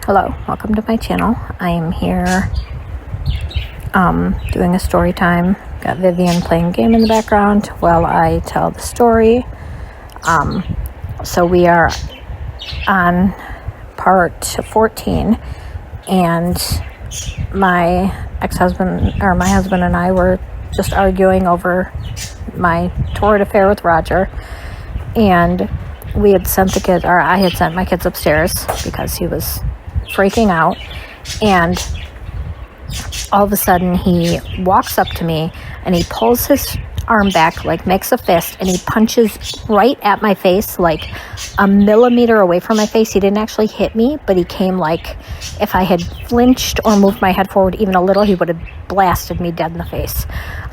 Hello, welcome to my channel. I am here doing a story time. Got Vivian playing a game in the background while I tell the story. So we are on part 14, and my husband and I were just arguing over my torrid affair with Roger, and we had sent the kids, or I had sent my kids upstairs because he was freaking out. And all of a sudden he walks up to me and he pulls his arm back, like makes a fist, and he punches right at my face, like a millimeter away from my face. He didn't actually hit me, but he came like, if I had flinched or moved my head forward even a little, he would have blasted me dead in the face.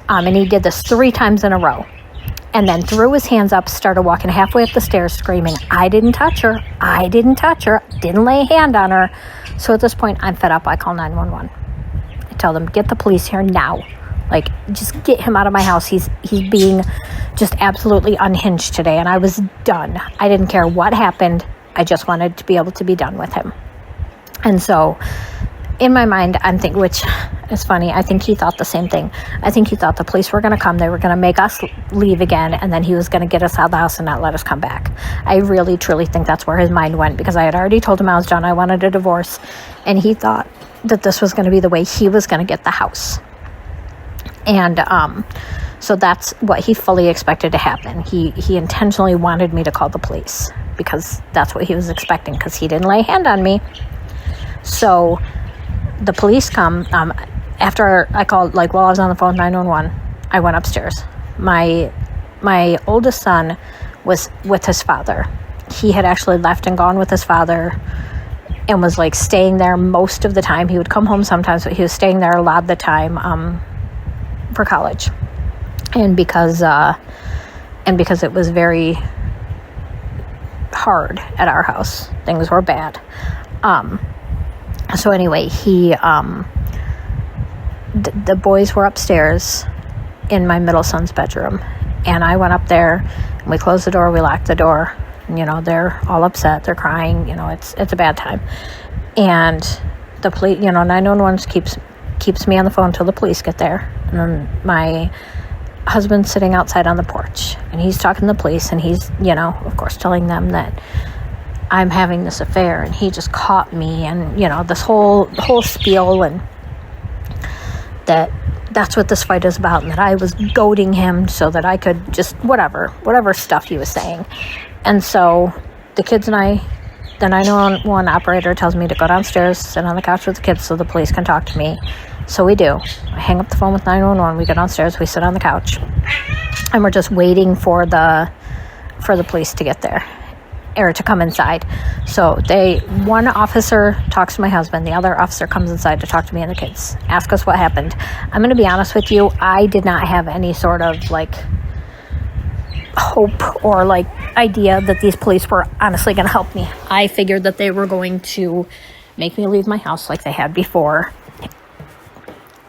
And he did this 3 times in a row, and then threw his hands up, started walking halfway up the stairs screaming, I didn't touch her, didn't lay a hand on her. So at this point, I'm fed up. I call 911. I tell them, get the police here now. Like, just get him out of my house. He's being just absolutely unhinged today. And I was done. I didn't care what happened. I just wanted to be able to be done with him. And so in my mind, I'm thinking, which is funny, I think he thought the same thing. I think he thought the police were going to come. They were going to make us leave again, and then he was going to get us out of the house and not let us come back. I really, truly think that's where his mind went, because I had already told him I was done. I wanted a divorce, and he thought that this was going to be the way he was going to get the house. And so that's what he fully expected to happen. He intentionally wanted me to call the police, because that's what he was expecting, because he didn't lay a hand on me. So the police come. After I called, like while I was on the phone, 911, I went upstairs. My oldest son was with his father. He had actually left and gone with his father and was like staying there most of the time. He would come home sometimes, but he was staying there a lot of the time for college. And because it was very hard at our house, things were bad. So anyway, the boys were upstairs in my middle son's bedroom, and I went up there, and we closed the door, we locked the door, and, they're all upset, they're crying, it's a bad time. And the police, 911 keeps me on the phone until the police get there. And then my husband's sitting outside on the porch, and he's talking to the police, and he's, of course, telling them that I'm having this affair, and he just caught me, and, this whole spiel, and that's what this fight is about, and that I was goading him so that I could just, whatever stuff he was saying. And so the kids and I, the 911 operator tells me to go downstairs, sit on the couch with the kids so the police can talk to me. So we do. I hang up the phone with 911, we go downstairs, we sit on the couch, and we're just waiting for the police to get there, or to come inside. So one officer talks to my husband, the other officer comes inside to talk to me and the kids, ask us what happened. I'm going to be honest with you, I did not have any sort of like hope or like idea that these police were honestly going to help me. I figured that they were going to make me leave my house like they had before,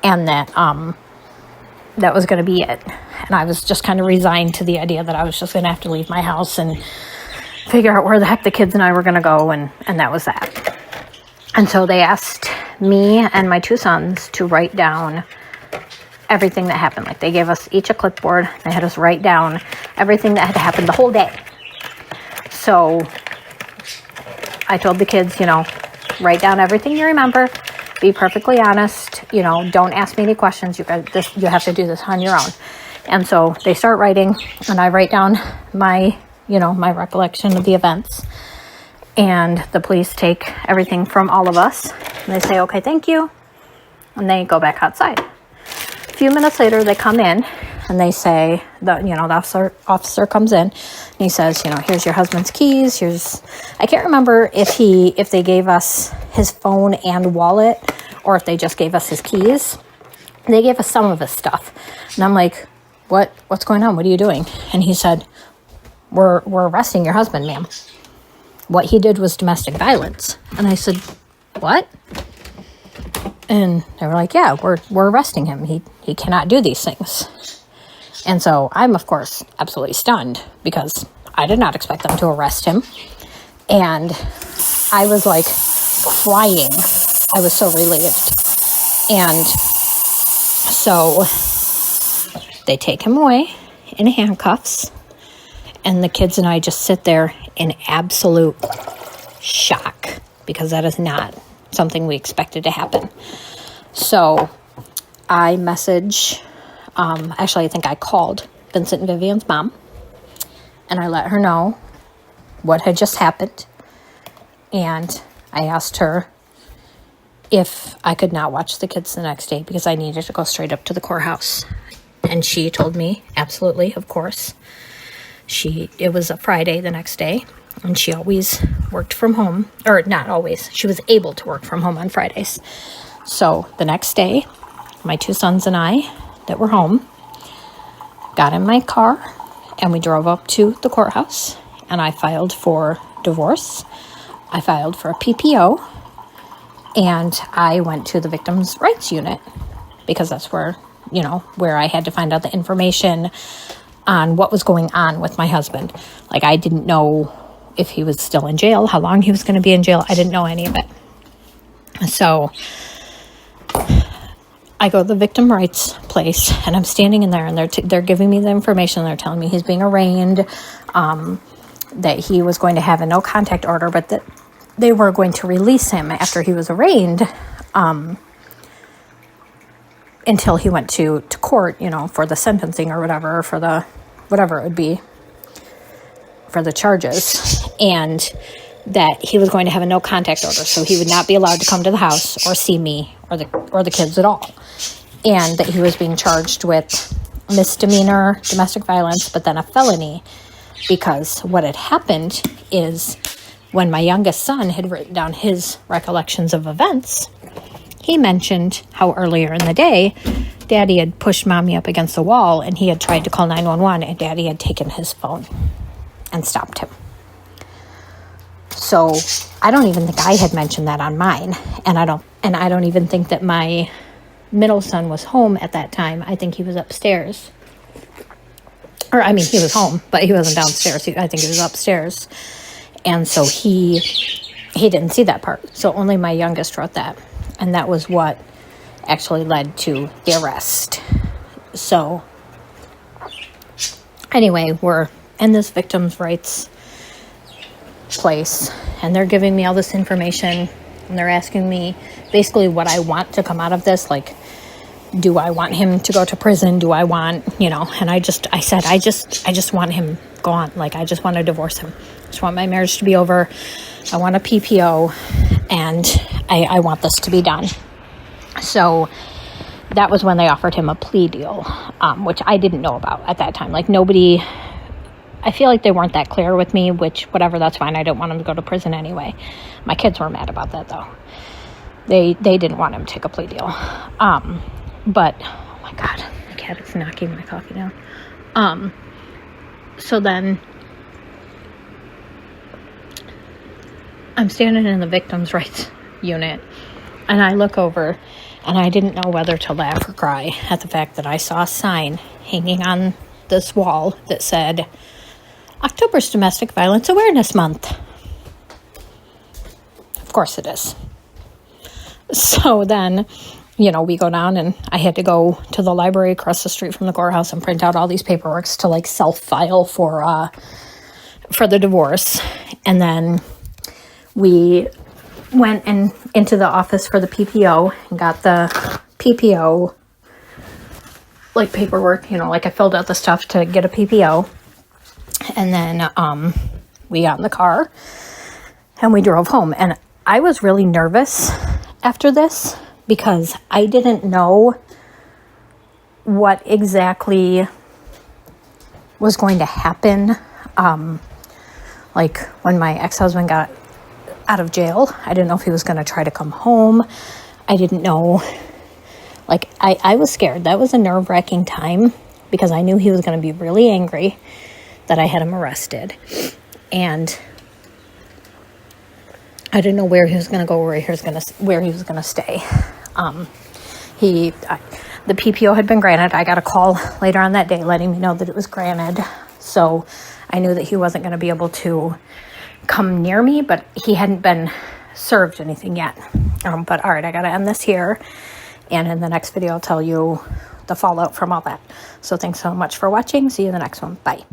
and that was going to be it. And I was just kind of resigned to the idea that I was just going to have to leave my house and figure out where the heck the kids and I were going to go, and that was that. And so they asked me and my 2 sons to write down everything that happened. Like, they gave us each a clipboard. They had us write down everything that had happened the whole day. So I told the kids, write down everything you remember. Be perfectly honest. Don't ask me any questions. You have to do this on your own. And so they start writing, and I write down my recollection of the events. And the police take everything from all of us, and they say, okay, thank you. And they go back outside. A few minutes later, they come in, and they say, the officer comes in, and he says, here's your husband's keys. I can't remember if they gave us his phone and wallet, or if they just gave us his keys. They gave us some of his stuff. And I'm like, what's going on? What are you doing? And he said, We're arresting your husband, ma'am. What he did was domestic violence. And I said, what? And they were like, yeah, we're arresting him. He cannot do these things. And so I'm, of course, absolutely stunned, because I did not expect them to arrest him. And I was like, crying. I was so relieved. And so they take him away in handcuffs, and the kids and I just sit there in absolute shock, because that is not something we expected to happen. So I actually I think I called Vincent and Vivian's mom, and I let her know what had just happened, and I asked her if I could not watch the kids the next day because I needed to go straight up to the courthouse. And she told me, absolutely, of course. It was a Friday the next day, and she always worked from home, or not always, she was able to work from home on Fridays. So the next day, my two sons and I that were home got in my car, and we drove up to the courthouse, and I filed for divorce. I filed for a PPO, and I went to the victims' rights unit because that's where I had to find out the information on what was going on with my husband. Like, I didn't know if he was still in jail, how long he was going to be in jail. I didn't know any of it. So I go to the victim rights place, and I'm standing in there, and they're giving me the information. They're telling me he's being arraigned, that he was going to have a no contact order, but that they were going to release him after he was arraigned, until he went to court, for the sentencing or whatever, whatever it would be for the charges, and that he was going to have a no contact order, so he would not be allowed to come to the house or see me or the kids at all, and that he was being charged with misdemeanor domestic violence, but then a felony, because what had happened is when my youngest son had written down his recollections of events, he mentioned how earlier in the day, Daddy had pushed Mommy up against the wall, and he had tried to call 911, and Daddy had taken his phone and stopped him. So I don't even think I had mentioned that on mine, and I don't even think that my middle son was home at that time. I think he was upstairs. He was home, but he wasn't downstairs. I think he was upstairs. And so he didn't see that part. So only my youngest wrote that. And that was what actually led to the arrest. So anyway, we're in this victims' rights place, and they're giving me all this information, and they're asking me basically what I want to come out of this. Like, do I want him to go to prison? Do I want, and I said, I just want him gone. Like, I just want to divorce him. I just want my marriage to be over. I want a PPO, and I want this to be done. So that was when they offered him a plea deal, which I didn't know about at that time. Like, nobody, I feel like they weren't that clear with me, which, whatever, that's fine. I didn't want him to go to prison anyway. My kids were mad about that, though. They didn't want him to take a plea deal. But, oh my God, my cat is knocking my coffee down. So then I'm standing in the victims' rights unit, and I look over, and I didn't know whether to laugh or cry at the fact that I saw a sign hanging on this wall that said, October's Domestic Violence Awareness Month. Of course it is. So then, we go down, and I had to go to the library across the street from the courthouse and print out all these paperworks to self-file for the divorce. And then we went into the office for the PPO and got the PPO paperwork, I filled out the stuff to get a PPO. And then we got in the car and we drove home. And I was really nervous after this because I didn't know what exactly was going to happen. When my ex-husband got out of jail, I didn't know if he was going to try to come home. I didn't know. I was scared. That was a nerve-wracking time because I knew he was going to be really angry that I had him arrested. And I didn't know where he was going to go, where he was going to stay. The PPO had been granted. I got a call later on that day letting me know that it was granted. So I knew that he wasn't going to be able to come near me, but he hadn't been served anything yet. But all right, I got to end this here. And in the next video, I'll tell you the fallout from all that. So thanks so much for watching. See you in the next one. Bye.